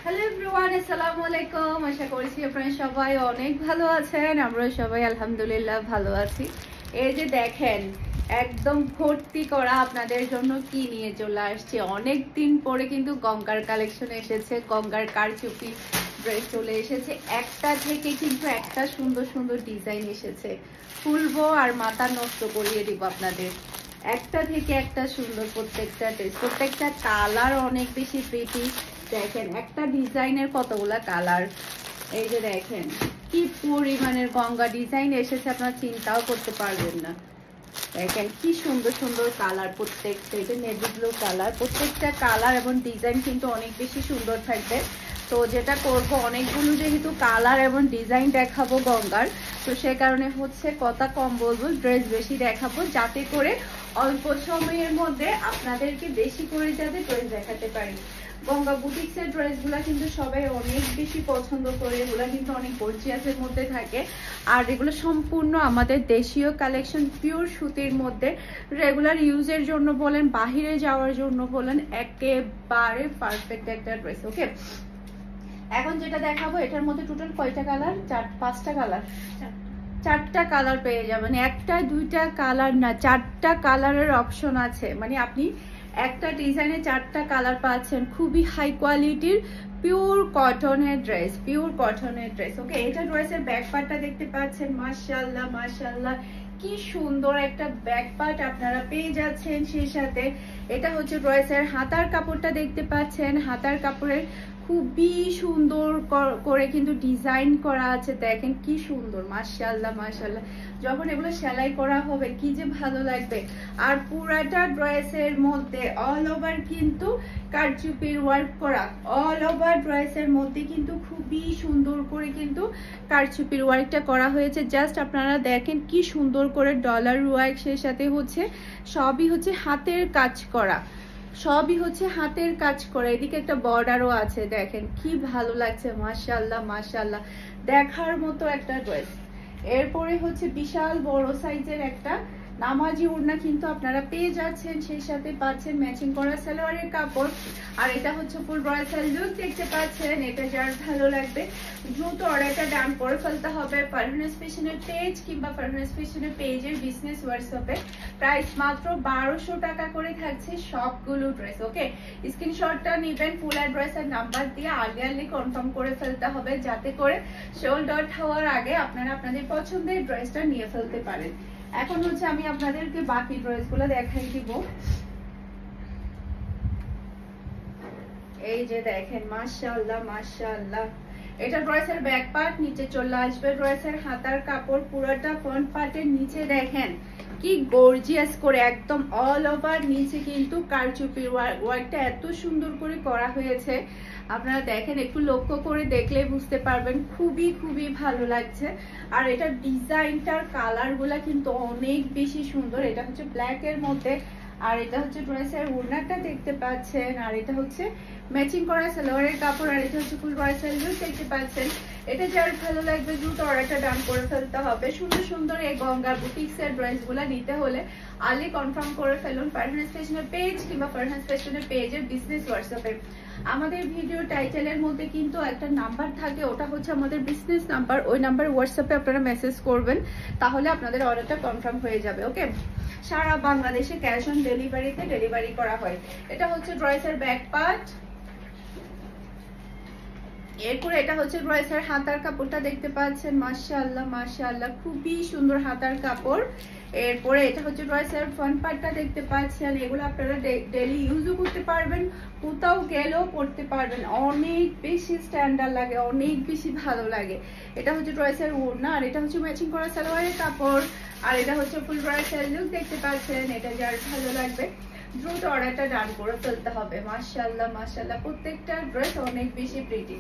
Hello everyone, আসসালামু আলাইকুম। আশা করছি আপনারা সবাই অনেক ভালো আছেন। আমরা সবাই আলহামদুলিল্লাহ ভালো আছি। এই যে দেখেন, একদম ভর্তি করা আপনাদের জন্য কি নিয়ে চলে আসছে। অনেক দিন পরে কিন্তু গঙ্গার কালেকশন এসেছে, গঙ্গার কারচুপি ড্রেস চলে এসেছে। একটা থেকে কিন্তু একটা সুন্দর সুন্দর ডিজাইন এসেছে। খুলবো আর মাথা নষ্ট করিয়ে দিব আপনাদের। একটা থেকে একটা সুন্দর প্রত্যেকটা ড্রেস, প্রত্যেকটা কালার অনেক বেশি প্রিটি। দেখেন একটা ডিজাইনের কতগুলা কালার। এই যে দেখেন কি পরিমাণের গঙ্গা ডিজাইন এসেছে, আপনারা চিন্তাও করতে পারবেন না। দেখেন কি সুন্দর সুন্দর কালার প্রত্যেকটা। এই যে নেভি ব্লু কালার, প্রত্যেকটা কালার এবং ডিজাইন কিন্তু অনেক বেশি সুন্দর থাকবে। তো যেটা করব, অনেকগুলো যেহেতু কালার এবং ডিজাইন দেখাবো গঙ্গার, তো সে কারণে হচ্ছে কথা কম বলবো, ড্রেস বেশি দেখাবো, যাতে করে অল্প সময়ের মধ্যে আপনাদেরকে বেশি করে যাতে ড্রেস দেখাতে পারি। গঙ্গা বুটিক্সের ড্রেসগুলো কিন্তু সবাই অনেক বেশি পছন্দ করে, এগুলো কিন্তু অনেক গর্জিয়াসের মধ্যে থাকে। আর এগুলো সম্পূর্ণ আমাদের দেশীয় কালেকশন, পিওর সুতির মধ্যে। রেগুলার ইউজের জন্য বলেন, বাহিরে যাওয়ার জন্য বলেন, একেবারে পারফেক্ট একটা ড্রেস। ওকে, এখন যেটা দেখাবো এটার মধ্যে টোটাল কয়টা কালার? পাঁচটা কালার, চারটা কালার পেয়ে যাবেন। একটা দুইটা কালার না, চারটা কালারের অপশন আছে। মানে আপনি একটা ডিজাইনে চারটা কালার পাচ্ছেন। খুবই হাই কোয়ালিটির পিওর কটনের ড্রেস, পিওর কটনের ড্রেস। ওকে, এটা ড্রেসের ব্যাক পার্টটা দেখতে পাচ্ছেন। মাশাআল্লাহ মাশাআল্লাহ, কি সুন্দর একটা ব্যাক পার্ট আপনারা পেয়ে যাচ্ছেন। সেই সাথে এটা হচ্ছে ড্রেসের হাতার কাপড়টা দেখতে পাচ্ছেন। হাতার কাপড়ের খুবই সুন্দর করে কিন্তু ডিজাইন করা আছে। দেখেন কি সুন্দর, মাশাআল্লাহ মাশাআল্লাহ। যখন এগুলো সেলাই করা হবে কি যে ভালো লাগবে। আর পুরাটা ড্রেসের মধ্যে অল ওভার কিন্তু কারচুপির ওয়ার্ক করা। অল ওভার ড্রেসের মধ্যে কিন্তু খুবই সুন্দর করে কিন্তু কারচুপির ওয়ার্কটা করা হয়েছে। জাস্ট আপনারা দেখেন কি সুন্দর করে ডলার ওয়ার্ক, সেই সাথে হচ্ছে সবই হচ্ছে হাতের কাজ করা, সবই হচ্ছে হাতের কাজ করা। এদিকে একটা বর্ডারও আছে, দেখেন কি ভালো লাগছে। মাশাআল্লাহ মাশাআল্লাহ, দেখার মতো একটা ড্রেস। এরপরে হচ্ছে বিশাল বড় সাইজের একটা নামাজি ওড়না কিন্তু আপনারা পেয়ে যাচ্ছেন। সেই সাথে পাচ্ছেন ম্যাচিং করা সালোয়ারের কাপড়। আর এটা হচ্ছে ফুল ব্রাইডাল লুক দেখতে পাচ্ছেন। এটা যার ভালো লাগবে দ্রুত অর্ডারটা ডান করে ফেলতে হবে। ফারহানাস ফ্যাশনের পেজ কিংবা ফারহানাস ফ্যাশনের পেজের বিজনেস হোয়াটসঅ্যাপে প্রাইস মাত্র 1200 টাকা করে থাকছে সবগুলো ড্রেস। ওকে, স্ক্রিনশটটা নেবেন, ফুল অ্যাড্রেস আর নাম্বার দিয়ে আগে কনফার্ম করে ফেলতে হবে, যাতে করে সোল্ড আউট হওয়ার আগে আপনারা আপনাদের পছন্দের ড্রেসটা নিয়ে ফেলতে পারেন। এখন হচ্ছে আমি আপনাদেরকে বাকি ড্রেসগুলো দেখাই দিব। এই যে দেখেন, মাশাআল্লাহ মাশাআল্লাহ, এটা ড্রেসের ব্যাক পার্ট, নিচে চলে আসবে ড্রেসের হাতার কাপড়। পুরোটা ফ্রন্ট পার্টের নিচে দেখেন কি গর্জিয়াস করে একদম অল ওভার নিচে কিন্তু কারচুপির ওয়ার্কটা এত সুন্দর করে করা হয়েছে। আপনারা দেখেন, একটু লক্ষ্য করে দেখলে বুঝতে পারবেন, খুবই খুবই ভালো লাগছে। আর এটা ডিজাইনটার কালারগুলা কিন্তু অনেক বেশি সুন্দর। এটা হচ্ছে ব্ল্যাক এর মধ্যে, আর এটা হচ্ছে ড্রেসের ওড়নাটা দেখতে পাচ্ছেন। আর এটা হচ্ছে ম্যাচিং করা সালোয়ারের কাপড়। আর এটা হচ্ছে ফুল ব্রাইডাল লুক দেখতে পাচ্ছেন। এটা যার ভালো লাগবে দ্রুত অর্ডারটা ডান করে ফেলতে হবে। সুন্দর সুন্দর এই গঙ্গা বুটিক্সের ড্রেসগুলো নিতে হলে আগে কনফার্ম করে ফেলুন ফারহানাস ফ্যাশনের পেজ কিংবা ফারহানাস ফ্যাশনের পেজের বিজনেস হোয়াটসঅ্যাপে। আমাদের ভিডিও টাইটেলের মধ্যে কিন্তু একটা নাম্বার থাকে, ওটা হচ্ছে আমাদের বিজনেস নাম্বার। ওই নাম্বার হোয়াটসঅ্যাপে আপনারা মেসেজ করবেন, তাহলে আপনাদের অর্ডারটা কনফার্ম হয়ে যাবে। ওকে, সারা বাংলাদেশে ক্যাশ অন ডেলিভারিতে ডেলিভারি করা হয়। এটা হচ্ছে ড্রেসের ব্যাক পার্ট। এরপরে এটা হচ্ছে ড্রেসের হাতার কাপড়টা দেখতে পাচ্ছেন। মাশাআল্লাহ মাশাআল্লাহ, খুবই সুন্দর হাতার কাপড়। এরপরে এটা হচ্ছে ড্রেসের ফ্রন্ট পার্টটা দেখতে পাচ্ছেন। এগুলো আপনারা ডেইলি ইউজও করতে পারবেন, কোথাও গেলেও পরতে পারবেন। অনেক বেশি স্ট্যান্ডার্ড লাগে, অনেক বেশি ভালো লাগে। এটা হচ্ছে ড্রেসের ওড়না, আর এটা হচ্ছে ম্যাচিং করা সালোয়ারের কাপড়। আর এটা হচ্ছে ফুল ব্রাইডাল লুক দেখতে পাচ্ছেন। এটা যার ভালো লাগবে দ্রুত অর্ডারটা ডান করে ফেলতে হবে। মাশাআল্লাহ মাশাআল্লাহ, প্রত্যেকটা ড্রেস অনেক বেশি প্রিটি।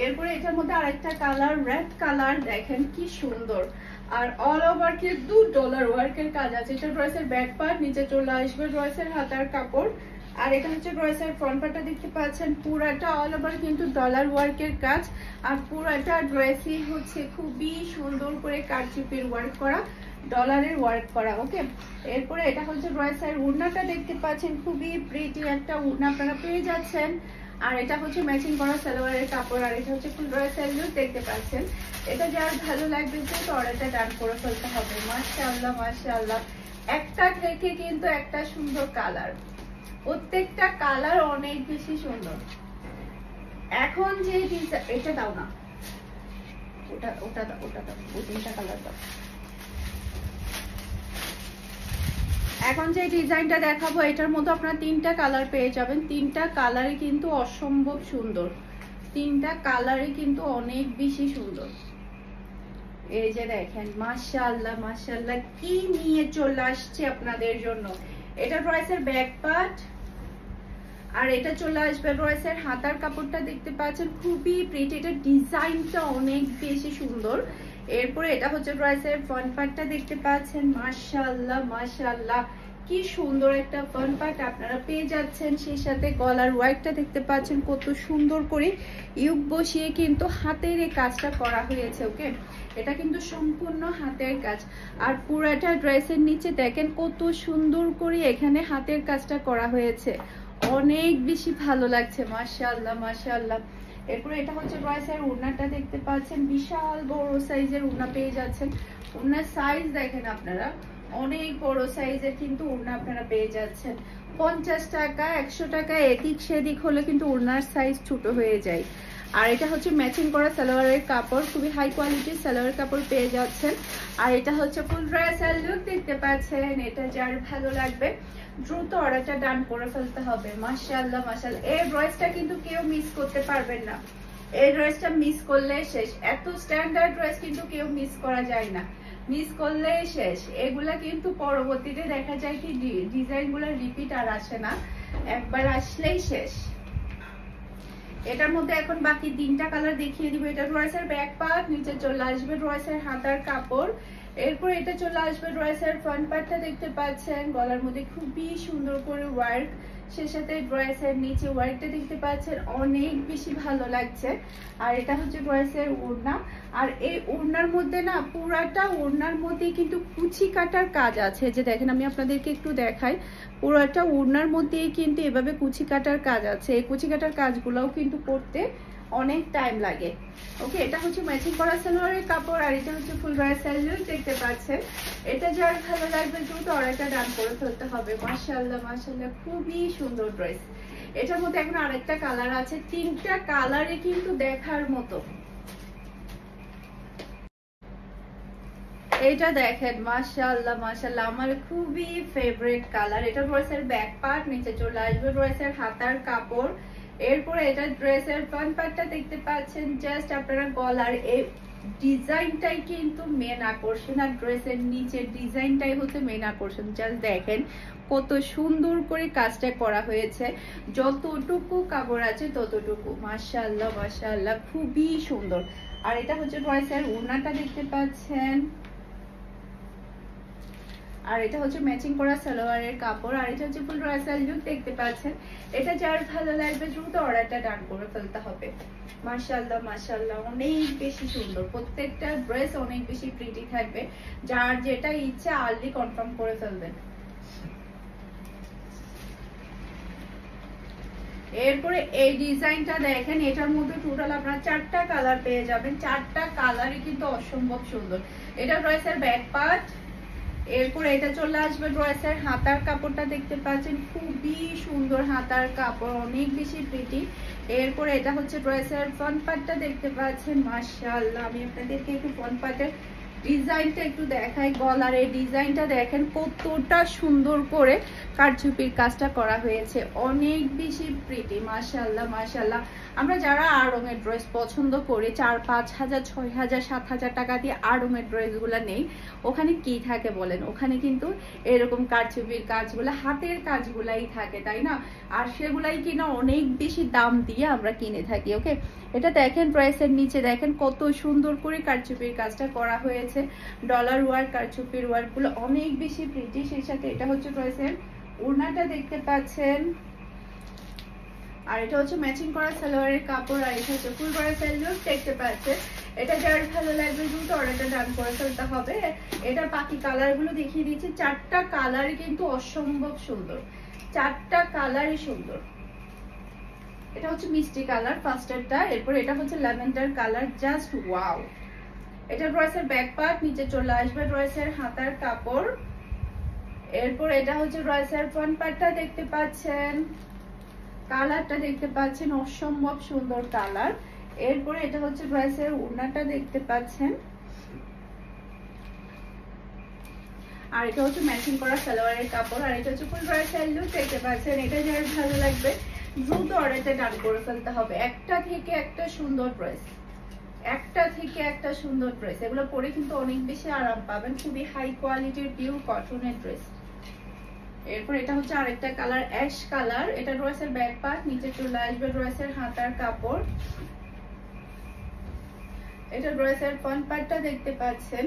এরপরে এটার মধ্যে আরেকটা কালার, রেড কালার, দেখেন কি সুন্দর। আর অল ওভার কি $2 ওয়ার্কের কাজ আছে। এটা ড্রেসের ব্যাক পার্ট, নিচে চলে আসবে ড্রেসের হাতার কাপড়। আর এটা হচ্ছে ড্রেসের ফ্রন্ট পার্টটা দেখতে পাচ্ছেন। পুরাটা অল ওভার কিন্তু ডলার ওয়ার্কের কাজ। আর পুরাটা ড্রেসই হচ্ছে খুবই সুন্দর করে কারচুপির ওয়ার্ক করা। ডলারের ওয়ার্ক করা। ওকে, এরপরে এটা হচ্ছে ড্রেসের ওড়নাটা দেখতে পাচ্ছেন, খুবই প্রিটি একটা ওড়না আপনারা পেয়ে যাচ্ছেন। আর এটা হচ্ছে ম্যাচিং করা সালোয়ারের কাপড়, আর এটা হচ্ছে ফুল ড্রেসের লুক দেখতে পাচ্ছেন। এটা যার ভালো লাগবে তো অর্ডারটা ডান করে ফেলতে হবে। মাশাআল্লাহ মাশাআল্লাহ, একটা থেকে কিন্তু একটা সুন্দর কালার, প্রত্যেকটা কালার অনেক বেশি সুন্দর। এখন যে এটা দাও না, ওটা ওটা ওটা দাও, ওই তিনটা কালার দাও। এখন যে ডিজাইনটা দেখাবো এটার মধ্যে আপনারা তিনটা কালার পেয়ে যাবেন। তিনটা কালারই কিন্তু অসম্ভব সুন্দর, তিনটা কালারই কিন্তু অনেক বেশি সুন্দর। এই যে দেখেন, মাশাআল্লাহ মাশাআল্লাহ, কি নিয়ে চলে আসছে আপনাদের জন্য। এটা ড্রেসের ব্যাক পার্ট, আর এটা চলে আসবে ড্রেসের হাতার কাপড়টা দেখতে পাচ্ছেন, খুবই প্রিটি, এটা ডিজাইনটা অনেক বেশি সুন্দর। এরপরে এটা হচ্ছে ড্রেসের ফ্রন্ট পার্টটা দেখতে পাচ্ছেন, মাশাআল্লাহ মাশাআল্লাহ, কি সুন্দর একটা ফ্রন্ট পার্ট আপনারা পেয়ে যাচ্ছেন। সেই সাথে গলার ওয়ার্কটা দেখতে পাচ্ছেন, কত সুন্দর করে ইউক বসিয়ে কিন্তু হাতের এই কাজটা করা হয়েছে। ওকে, এটা কিন্তু সম্পূর্ণ হাতের কাজ। আর পুরাটা ড্রেসের নিচে দেখেন কত সুন্দর করে এখানে হাতের কাজটা করা হয়েছে, অনেক বেশি ভালো লাগছে। মাশাআল্লাহ মাশাআল্লাহ। এরপরে এটা হচ্ছে ড্রেসের ওড়নাটা দেখতে পাচ্ছেন, বিশাল বড় সাইজের ওড়না পেয়ে যাচ্ছেন। ওড়নার সাইজ দেখেন আপনারা, অনেক বড় সাইজের কিন্তু ওড়না আপনারা পেয়ে যাচ্ছেন। 50 টাকা 100 টাকা এদিক সেদিক হলে কিন্তু ওড়নার সাইজ ছোট হয়ে যায়। আর এটা হচ্ছে ম্যাচিং করা সালোয়ারের কাপড়, খুবই হাই কোয়ালিটির সালোয়ারের কাপড় পেয়ে যাচ্ছেন। আর এটা হচ্ছে ফুল ড্রেসের লুক দেখতে পাচ্ছেন। এটা যার ভালো লাগবে দ্রুত অর্ডারটা ডান করে ফেলতে হবে। মাশাআল্লাহ মাশাআল্লাহ, এই ড্রেসটা কিন্তু কেউ মিস করতে পারবেন না। এই ড্রেসটা মিস করলে শেষ। এত স্ট্যান্ডার্ড ড্রেস কিন্তু কেউ মিস করা যায় না, মিস করলে শেষ। এগুলা কিন্তু পরবর্তীতে দেখা যায় কি ডিজাইন গুলো রিপিট আর আসে না, একবার আসলেই শেষ। এটার মধ্যে এখন বাকি তিনটা কালার দেখিয়ে দিব। এটা ড্রেসের ব্যাক পার্ট, নিচে চলে আসবে ড্রেসের হাতার কাপড়। এরপর এটা চলে আসবে ড্রেসের ফ্রন্ট পার্টটা দেখতে পাচ্ছেন, গলার মধ্যে খুবই সুন্দর করে ওয়ার্ক, সে সাথে ড্রেসের নিচে ওয়ার্কটা দেখতে পাচ্ছেন, অনেক বেশি ভালো লাগছে। আর এটা হচ্ছে ড্রেসের ওড়না। আর এই ওড়নার মধ্যে না, পুরাটা ওড়নার মধ্যে কিন্তু কুচি কাটার কাজ আছে। যে দেখেন, আমি আপনাদেরকে একটু দেখাই, পুরাটা ওড়নার মধ্যেই কিন্তু এভাবে কুচি কাটার কাজ আছে। এই কুচি কাটার কাজগুলোও কিন্তু করতে অনেক টাইম লাগে। ওকে, এটা হচ্ছে ম্যাচিং করা সালোয়ারের কাপড়, আর এটা হচ্ছে ফুল ড্রেসের লুক দেখতে পাচ্ছেন। এটা যার ভালো লাগবে দ্রুত অর্ডারটা ডান করে ফেলতে হবে। মাশাআল্লাহ মাশাআল্লাহ, খুবই সুন্দর ড্রেস। এটার মধ্যে এখন আরেকটা কালার আছে, তিনটা কালারে কিন্তু দেখার মতো। এটা দেখেন, মাশাআল্লাহ মাশাআল্লাহ, আমার খুবই ফেভারিট কালার। এটা ড্রেসের ব্যাক পার্ট, নিচে চলে আসবে ড্রেসের হাতার কাপড়। এরপরে এটা ড্রেসের ফ্রন্ট পার্টটা দেখতে পাচ্ছেন। জাস্ট আপনারা গলার এই ডিজাইনটাই কিন্তু মেন আকর্ষণ, আর ড্রেসের নিচের ডিজাইনটাই হচ্ছে মেন আকর্ষণ। জাস্ট দেখেন কত সুন্দর করে কাজটা করা হয়েছে, যতটুকু কাপড় আছে ততটুকু। মাশাআল্লাহ মাশাআল্লাহ, খুবই সুন্দর। আর এটা হচ্ছে ড্রেসের ওড়নাটা দেখতে পাচ্ছেন, আর এটা হচ্ছে ম্যাচিং করা সালোয়ারের কাপড়, আর এটা হচ্ছে ফুল ড্রেসের লুক দেখতে পাচ্ছেন। এটা যার ভালো লাগবে দ্রুত অর্ডারটা ডান করে ফেলতে হবে। মাশাআল্লাহ মাশাআল্লাহ, অনেক বেশি সুন্দর, প্রত্যেকটা ড্রেস অনেক বেশি প্রিটি থাকবে। যার যেটা ইচ্ছা আর্লি কনফার্ম করে ফেলবেন। এরপরে এই ডিজাইনটা দেখেন, এটার মধ্যে টোটাল আপনারা 4টা কালার পেয়ে যাবেন। 4টা কালারই কিন্তু অসম্ভব সুন্দর। এটা ড্রেসের ব্যাক পার্ট। এরপরে এটা চলে আসবে ড্রেসের হাতার কাপড়টা দেখতে পাচ্ছেন, খুবই সুন্দর হাতার কাপড়, অনেক বেশি প্রিটি। এরপরে এটা হচ্ছে ড্রেসের ফ্রন্ট পার্টটা দেখতে পাচ্ছেন। মাশাআল্লাহ, আমি আপনাদেরকে একটু ফ্রন্ট পার্টের ডিজাইনটা একটু দেখাই। গলার এই ডিজাইনটা দেখেন কতটা সুন্দর করে কারচুপির কাজটা করা হয়েছে, অনেক বেশি প্রিটি। মাশাআল্লাহ মাশাআল্লাহ, আমরা যারা আড়ংয়ের ড্রেস পছন্দ করি, 4-5 হাজার 6 হাজার 7 হাজার টাকা দিয়ে আড়ংয়ের ড্রেসগুলো নেই, ওখানে কি থাকে বলেন? ওখানে কিন্তু এরকম কারচুপির কাজগুলো, হাতের কাজগুলাই থাকে, তাই না? আর সেগুলাই কিনা অনেক বেশি দাম দিয়ে আমরা কিনে থাকি। ওকে, এটা দেখেন ড্রেসের নিচে দেখেন কত সুন্দর করে কারচুপির কাজটা করা হয়েছে। ডলার ওয়ার্ক, কারচুপির ওয়ার্ক গুলো অনেক বেশি প্রিটি। সেই সাথে এটা হচ্ছে ড্রেসের ওড়নাটা দেখতে পাচ্ছেন, আর এটা হচ্ছে ম্যাচিং করা সালোয়ারের কাপড়, আর এটা হচ্ছে ফুল ড্রেসের লুক দেখতে পাচ্ছেন। এটা যার ভালো লাগবে দ্রুত অর্ডারটা ডান করে ফেলতে হবে। এটা বাকি কালার গুলো দেখিয়ে দিচ্ছি, 4টা কালারই কিন্তু অসম্ভব সুন্দর, 4টা কালারই সুন্দর। এটা হচ্ছে মিষ্টি কালার ফার্স্টেরটা, এরপর এটা হচ্ছে ল্যাভেন্ডার কালার, জাস্ট ওয়াও। এটা ড্রেসের ব্যাক পার্ট, নিচে চলে আসবে ড্রেসের হাতার কাপড়। এরপর এটা হচ্ছে ড্রেসের ফ্রন্ট পার্টটা দেখতে পাচ্ছেন, কালারটা দেখতে পাচ্ছেন অসম্ভব সুন্দর কালার। এরপরে এটা হচ্ছে ড্রেসের ওড়নাটা দেখতে পাচ্ছেন, আর এটা হচ্ছে ম্যাচিং করা সালোয়ারের কাপড়, আর এটা হচ্ছে ফুল ড্রেসের লুক দেখতে পাচ্ছেন। এটা যার ভালো লাগবে দ্রুত অর্ডারটা ডান করে ফেলতে হবে। একটা থেকে একটা সুন্দর ড্রেস, একটা থেকে একটা সুন্দর ড্রেস, এগুলো পরে কিন্তু অনেক বেশি আরাম পাবেন, খুবই হাই কোয়ালিটির পিওর কটনের ড্রেস। এরপর এটা হচ্ছে আরেকটা কালার, অ্যাশ কালার। এটা ড্রেসের ব্যাক পার্ট, নিচে চলে আসবে ড্রেসের হাতার কাপড়। এটা ড্রেসের ফ্রন্ট পার্টটা দেখতে পাচ্ছেন।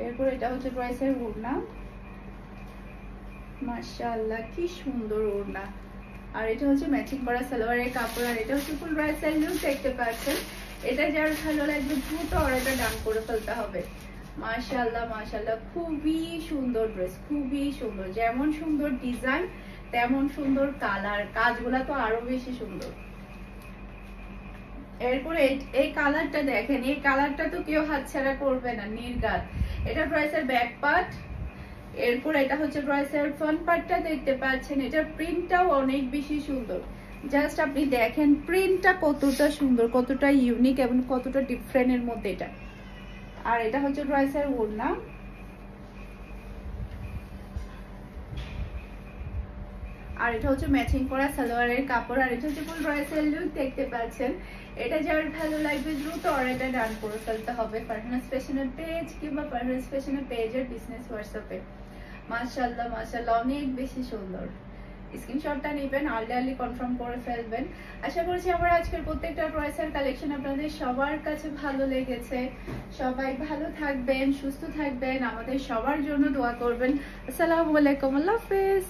এরপর এটা হচ্ছে ড্রেসের ওড়না, মাশাআল্লাহ কি সুন্দর ওড়না, আর এটা হচ্ছে ম্যাচিং করা সালোয়ারের কাপড়, আর এটা হচ্ছে ফুল ড্রেসের লুক দেখতে পাচ্ছেন। এটা যার ভালো লাগবে দ্রুত অর্ডারটা ডান করে ফেলতে হবে। মাশাআল্লাহ মাশাআল্লাহ খুবই সুন্দর ড্রেস, খুবই সুন্দর, যেমন সুন্দর ডিজাইন তেমন সুন্দর কালার, কাজগুলা তো আরো বেশি সুন্দর। এরপরে এই কালারটা দেখেন, এই কালারটা তো কেউ হাতছাড়া করবে না, নির্ঘাত। এটা ড্রেসের ব্যাক পার্ট, এরপর এটা হচ্ছে ড্রেসের ফ্রন্ট পার্টটা দেখতে পাচ্ছেন। এটার প্রিন্টটাও অনেক বেশি সুন্দর, জাস্ট আপনি দেখেন প্রিন্টটা কতটা সুন্দর, কতটা ইউনিক এবং কতটা ডিফারেন্টের মধ্যে এটা। আর এটা হচ্ছে ড্রেসের ওড়না, আর এটা হচ্ছে ম্যাচিং করা সালোয়ারের কাপড়, আর এটা হচ্ছে ফুল ড্রেসের লুক দেখতে পাচ্ছেন। এটা যার ভালো লাগবে দ্রুত অর্ডারটা ডান করে ফেলতে হবে ফারহানাস ফ্যাশনের পেজ কিংবা ফারহানাস ফ্যাশনের পেজের বিজনেস হোয়াটসঅ্যাপে। মাশাআল্লাহ মাশাআল্লাহ অনেক বেশি সুন্দর। স্ক্রিনশটটা নেবেন, আর্লি কনফার্ম করে ফেলবেন। আশা করছি আমার আজকের প্রত্যেকটা ড্রেসের কালেকশন আপনাদের সবার কাছে ভালো লেগেছে। সবাই ভালো থাকবেন, সুস্থ থাকবেন, আমাদের সবার জন্য দোয়া করবেন। আসসালামু আলাইকুম, আল্লাহ হাফেজ।